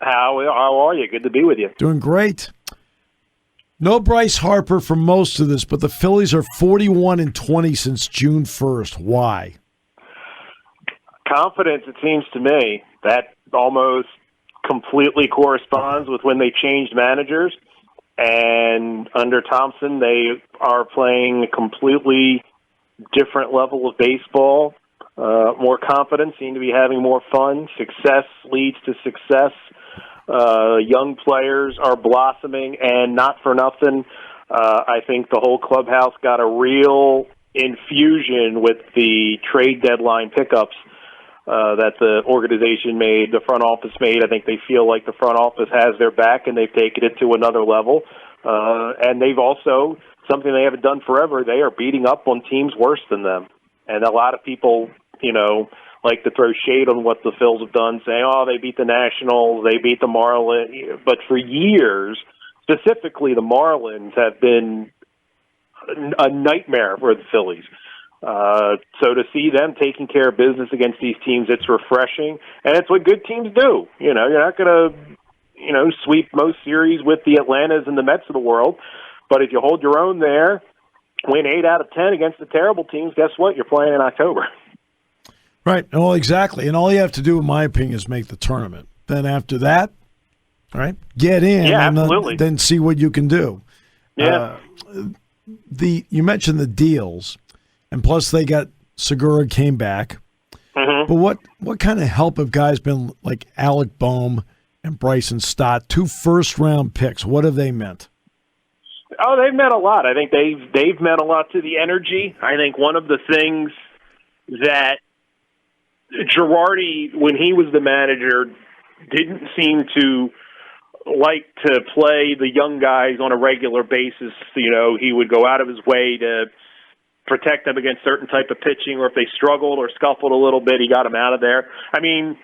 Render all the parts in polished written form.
How are you? Good to be with you. Doing great. No Bryce Harper for most of this, but the Phillies are 41-20 since June 1st. Why? Confidence, it seems to me. That almost completely corresponds with when they changed managers. And under Thompson, they are playing a completely different level of baseball. More confidence, seem to be having more fun. Success leads to success. Young players are blossoming, and not for nothing, I think the whole clubhouse got a real infusion with the trade deadline pickups that the organization made, the front office made. I think they feel like the front office has their back, and they've taken it to another level. And they've also, something they haven't done forever, they are beating up on teams worse than them. And a lot of people, like to throw shade on what the Phils have done, saying, oh, they beat the Nationals, they beat the Marlins. But for years, specifically the Marlins have been a nightmare for the Phillies. So to see them taking care of business against these teams, it's refreshing, and it's what good teams do. You're not going to, sweep most series with the Atlantas and the Mets of the world, but if you hold your own there, win 8 out of 10 against the terrible teams, guess what? You're playing in October. Right. Well, exactly. And all you have to do, in my opinion, is make the tournament. Then after that, all right, get in and then see what you can do. Yeah. You mentioned the deals, and plus they got Segura came back. Mm-hmm. But what kind of help have guys been like Alec Boehm and Bryson Stott, 2 first-round picks? What have they meant? Oh, they've meant a lot. I think they've meant a lot to the energy. I think one of the things that Girardi, when he was the manager, didn't seem to like to play the young guys on a regular basis. He would go out of his way to protect them against certain type of pitching, or if they struggled or scuffled a little bit, he got them out of there. I mean,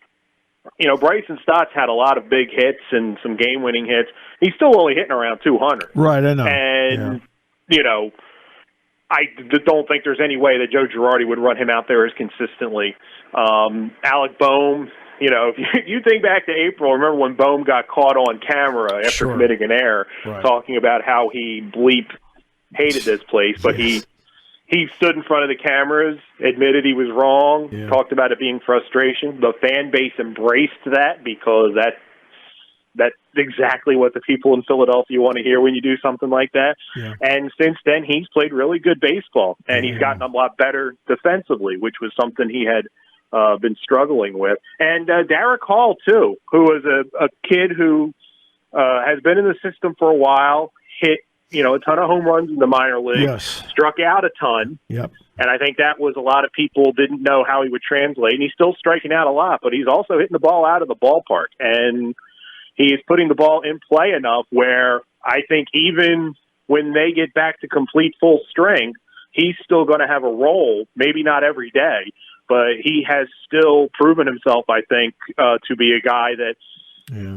Bryson Stott's had a lot of big hits and some game-winning hits. He's still only hitting around 200. Right, I know. And, I don't think there's any way that Joe Girardi would run him out there as consistently. Alec Boehm, if you think back to April, remember when Boehm got caught on camera after committing an error, talking about how he hated this place, but he stood in front of the cameras, admitted he was wrong, talked about it being frustration. The fan base embraced that because that's exactly what the people in Philadelphia want to hear when you do something like that. Yeah. And since then, he's played really good baseball, and he's gotten a lot better defensively, which was something he had been struggling with. And Derek Hall, too, who was a kid who has been in the system for a while, hit a ton of home runs in the minor leagues, struck out a ton. Yep. And I think that was a lot of people didn't know how he would translate. And he's still striking out a lot, but he's also hitting the ball out of the ballpark. And he's putting the ball in play enough where I think even when they get back to complete full strength, he's still going to have a role, maybe not every day, but he has still proven himself, I think, to be a guy that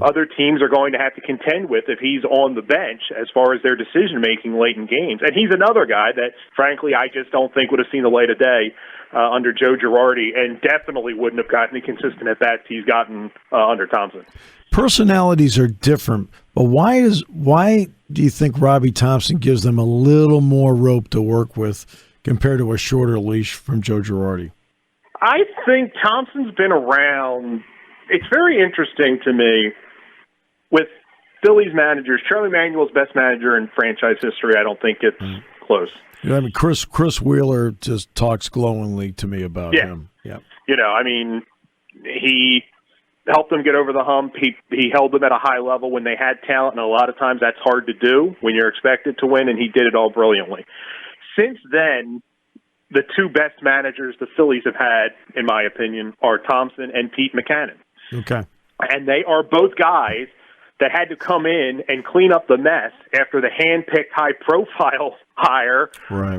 other teams are going to have to contend with if he's on the bench as far as their decision-making late in games. And he's another guy that, frankly, I just don't think would have seen the light of day under Joe Girardi, and definitely wouldn't have gotten the consistent at-bats he's gotten under Thompson. Personalities are different, but why do you think Robbie Thompson gives them a little more rope to work with compared to a shorter leash from Joe Girardi? I think Thompson's been around. It's very interesting to me with Phillies managers. Charlie Manuel's best manager in franchise history. I don't think it's close. Chris Wheeler just talks glowingly to me about him. Yeah. He helped them get over the hump. He held them at a high level when they had talent, and a lot of times that's hard to do when you're expected to win, and he did it all brilliantly. Since then, the 2 best managers the Phillies have had, in my opinion, are Thompson and Pete Mackanin. Okay. And they are both guys that had to come in and clean up the mess after the hand-picked high-profile hire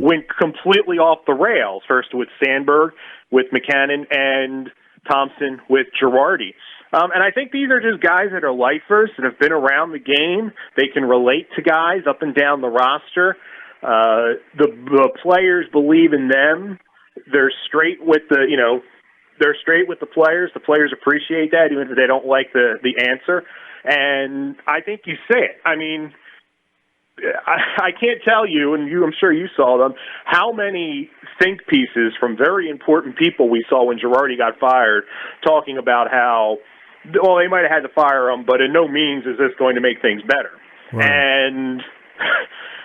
went completely off the rails, first with Sandberg, with Mackanin, and Thompson with Girardi. And I think these are just guys that are lifers that have been around the game. They can relate to guys up and down the roster. The players believe in them. They're straight with they're straight with the players. The players appreciate that, even if they don't like the answer. And I think you say it. I mean, I can't tell you, and I'm sure you saw them, how many think pieces from very important people we saw when Girardi got fired, talking about how, well, they might have had to fire him, but in no means is this going to make things better. Right. And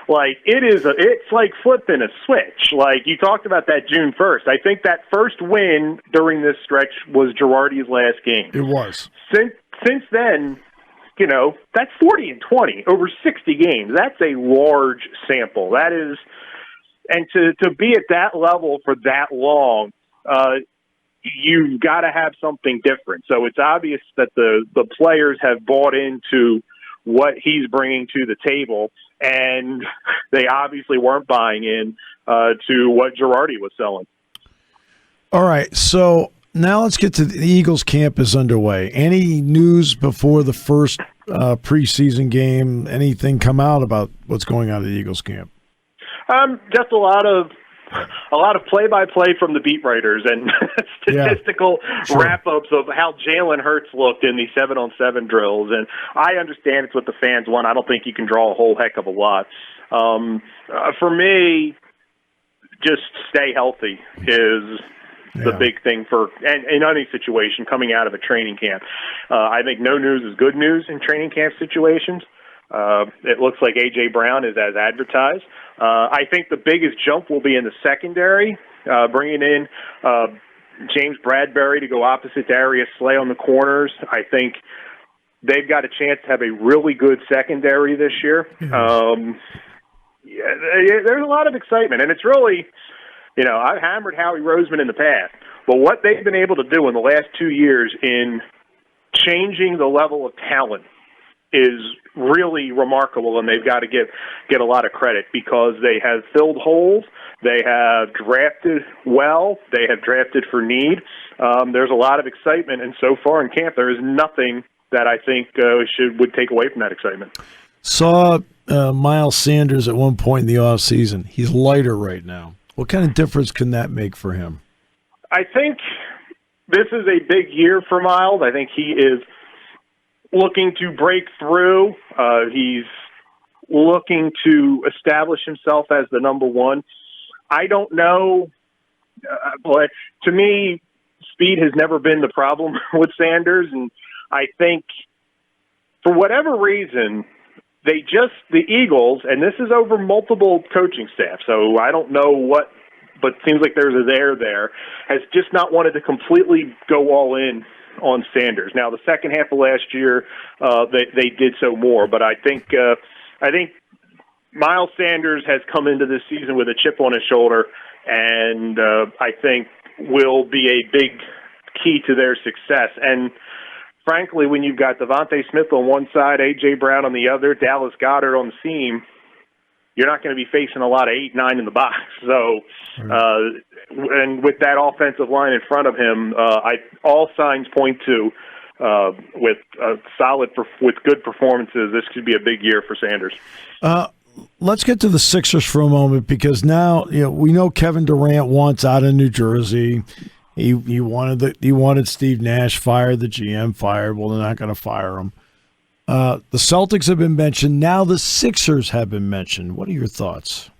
like it's like flipping a switch. Like you talked about that June 1st. I think that first win during this stretch was Girardi's last game. It was. Since then, you know, that's 40-20 over 60 games. That's a large sample. That is, and to be at that level for that long, you've got to have something different. So it's obvious that the players have bought into what he's bringing to the table, and they obviously weren't buying in to what Girardi was selling. All right, so now let's get to the Eagles camp is underway. Any news before the first preseason game? Anything come out about what's going on at the Eagles camp? Just a lot of play-by-play from the beat writers and statistical wrap-ups of how Jalen Hurts looked in the 7-on-7 drills. And I understand it's what the fans want. I don't think you can draw a whole heck of a lot. For me, just stay healthy is the big thing for in any situation coming out of a training camp. I think no news is good news in training camp situations. It looks like A.J. Brown is as advertised. I think the biggest jump will be in the secondary, bringing in James Bradbury to go opposite Darius Slay on the corners. I think they've got a chance to have a really good secondary this year. There's a lot of excitement, and it's really, you know, I've hammered Howie Roseman in the past, but what they've been able to do in the last 2 years in changing the level of talent is really remarkable, and they've got to get a lot of credit because they have filled holes, they have drafted well, they have drafted for need. There's a lot of excitement, and so far in camp, there is nothing that I think would take away from that excitement. Saw Miles Sanders at one point in the offseason. He's lighter right now. What kind of difference can that make for him? I think this is a big year for Miles. I think he is looking to break through. He's looking to establish himself as the number one. I don't know, but to me, speed has never been the problem with Sanders, and I think for whatever reason, the Eagles, and this is over multiple coaching staff, so I don't know what, but it seems like there's a there, has just not wanted to completely go all in on Sanders. Now, the second half of last year, they did so more, but I think Miles Sanders has come into this season with a chip on his shoulder, and I think will be a big key to their success. And frankly, when you've got Devontae Smith on one side, A.J. Brown on the other, Dallas Goedert on the seam, you're not going to be facing a lot of 8-9 in the box. So, and with that offensive line in front of him, all signs point to with good performances, this could be a big year for Sanders. Let's get to the Sixers for a moment, because now we know Kevin Durant wants out of New Jersey. He wanted Steve Nash fired, the GM fired. Well, they're not going to fire him. The Celtics have been mentioned. Now the Sixers have been mentioned. What are your thoughts?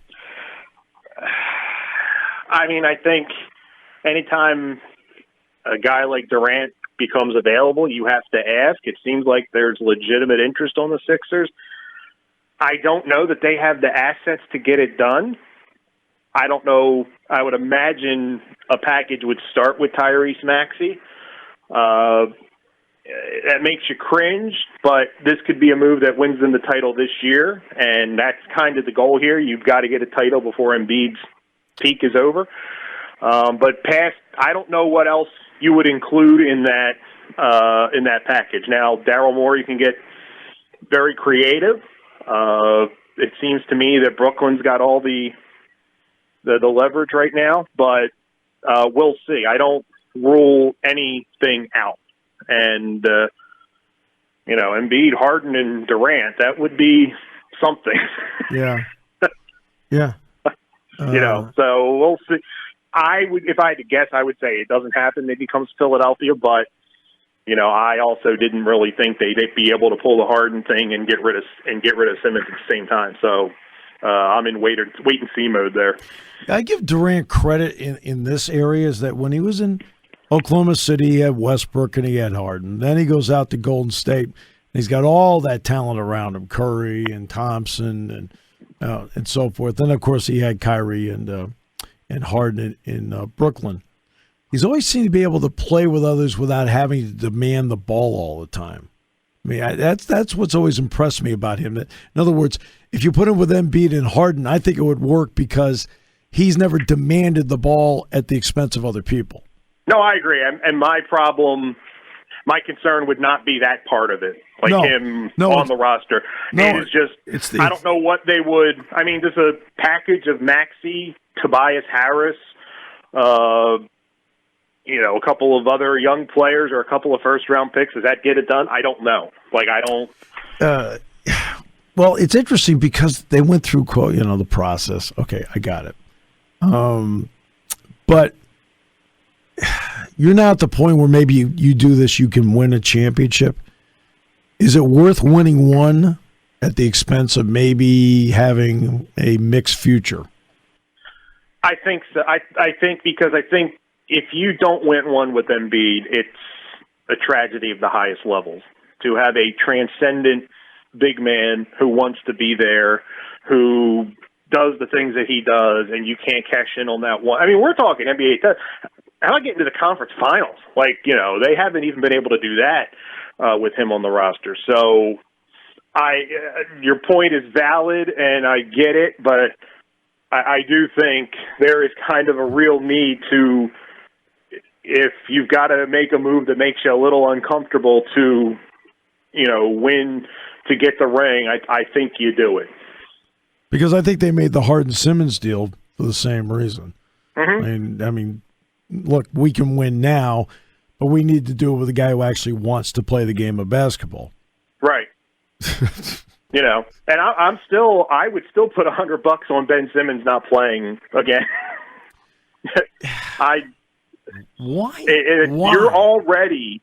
I mean, I think anytime a guy like Durant becomes available, you have to ask. It seems like there's legitimate interest on the Sixers. I don't know that they have the assets to get it done. I don't know. I would imagine a package would start with Tyrese Maxey. That makes you cringe, but this could be a move that wins them the title this year, and that's kind of the goal here. You've got to get a title before Embiid's peak is over. But I don't know what else you would include in that package. Now, Daryl Morey can get very creative. It seems to me that Brooklyn's got all the leverage right now, but we'll see. I don't rule anything out. And, Embiid, Harden, and Durant, that would be something. Yeah. Yeah. So we'll see. If I had to guess, I would say it doesn't happen. It becomes Philadelphia, but I also didn't really think they'd be able to pull the Harden thing and get rid of Simmons at the same time. So I'm in wait and see mode there. I give Durant credit in this area is that when he was in Oklahoma City, he had Westbrook and he had Harden. Then he goes out to Golden State, and he's got all that talent around him, Curry and Thompson and so forth. Then, of course, he had Kyrie and Harden in Brooklyn. He's always seemed to be able to play with others without having to demand the ball all the time. I mean, that's what's always impressed me about him. In other words, if you put him with Embiid and Harden, I think it would work because he's never demanded the ball at the expense of other people. No, I agree. And my concern would not be that part of it, him on the roster. It is just, I don't know what they would. I mean, there's a package of Maxey, Tobias Harris, a couple of other young players or a couple of first-round picks. Does that get it done? I don't know. I don't. Well, it's interesting because they went through, the process. Okay, I got it. But you're now at the point where maybe you do this, you can win a championship. Is it worth winning one at the expense of maybe having a mixed future? I think so. I think if you don't win one with Embiid, it's a tragedy of the highest levels. To have a transcendent big man who wants to be there, who does the things that he does, and you can't cash in on that one. I mean, we're talking NBA. How about getting to the conference finals? They haven't even been able to do that with him on the roster. So your point is valid, and I get it, but I do think there is kind of a real need to, if you've got to make a move that makes you a little uncomfortable to, win to get the ring, I think you do it. Because I think they made the Harden-Simmons deal for the same reason. Mm-hmm. I mean, look, we can win now, but we need to do it with a guy who actually wants to play the game of basketball. Right. And I would still put $100 on Ben Simmons not playing again. Why? You're already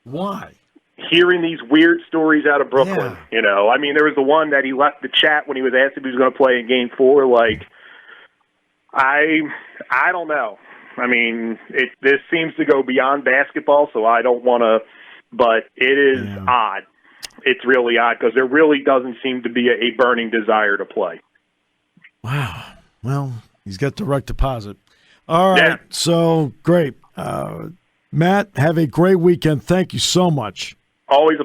hearing these weird stories out of Brooklyn. Yeah. I mean, there was the one that he left the chat when he was asked if he was going to play in Game 4. I don't know. I mean, this seems to go beyond basketball, so I don't want to. But it is odd. It's really odd because there really doesn't seem to be a burning desire to play. Wow. Well, he's got direct deposit. All right. So great. Matt, have a great weekend. Thank you so much. Always a